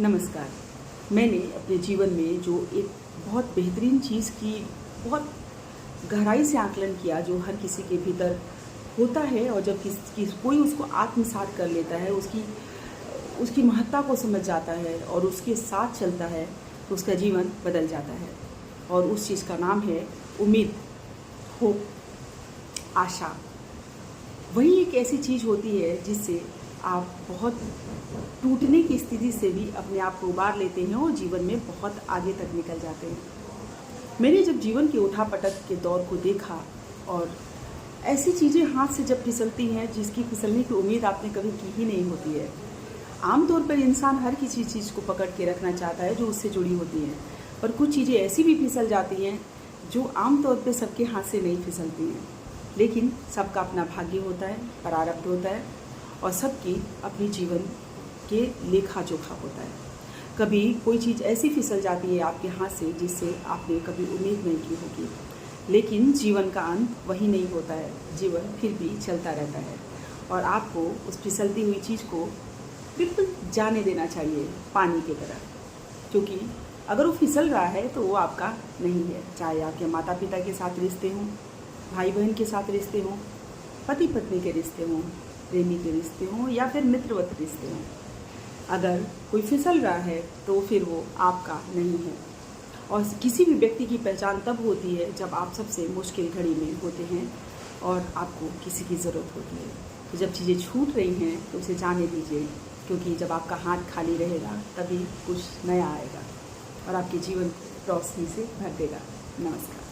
नमस्कार। मैंने अपने जीवन में जो एक बहुत बेहतरीन चीज़ की बहुत गहराई से आकलन किया, जो हर किसी के भीतर होता है, और जब कोई उसको आत्मसात कर लेता है, उसकी उसकी महत्ता को समझ जाता है और उसके साथ चलता है, तो उसका जीवन बदल जाता है। और उस चीज़ का नाम है उम्मीद, होप, आशा। वही एक ऐसी चीज़ होती है जिससे आप बहुत टूटने की स्थिति से भी अपने आप को उबार लेते हैं और जीवन में बहुत आगे तक निकल जाते हैं। मैंने जब जीवन के उठापटक के दौर को देखा, और ऐसी चीज़ें हाथ से जब फिसलती हैं जिसकी फिसलने की उम्मीद आपने कभी की ही नहीं होती है। आमतौर पर इंसान हर किसी चीज़ को पकड़ के रखना चाहता है जो उससे जुड़ी होती हैं, पर कुछ चीज़ें ऐसी भी फिसल जाती हैं जो आमतौर पर सबके हाथ से नहीं फिसलती हैं। लेकिन सबका अपना भाग्य होता है, प्रारब्ध होता है, और सबकी अपनी जीवन के लेखा जोखा होता है। कभी कोई चीज़ ऐसी फिसल जाती है आपके हाथ से जिससे आपने कभी उम्मीद नहीं की होगी, लेकिन जीवन का अंत वही नहीं होता है। जीवन फिर भी चलता रहता है और आपको उस फिसलती हुई चीज़ को बिल्कुल जाने देना चाहिए, पानी की तरह। क्योंकि अगर वो फिसल रहा है तो वो आपका नहीं है। चाहे आपके माता पिता के साथ रिश्ते हों, भाई बहन के साथ रिश्ते हों, पति पत्नी के रिश्ते हों, प्रेमी के रिश्ते हों, या फिर मित्रवत रिश्ते हों, अगर कोई फिसल रहा है तो फिर वो आपका नहीं है। और किसी भी व्यक्ति की पहचान तब होती है जब आप सबसे मुश्किल घड़ी में होते हैं और आपको किसी की ज़रूरत होती है। तो जब चीज़ें छूट रही हैं तो उसे जाने दीजिए, क्योंकि जब आपका हाथ खाली रहेगा तभी कुछ नया आएगा और आपके जीवन रोशनी से भर देगा। नमस्कार।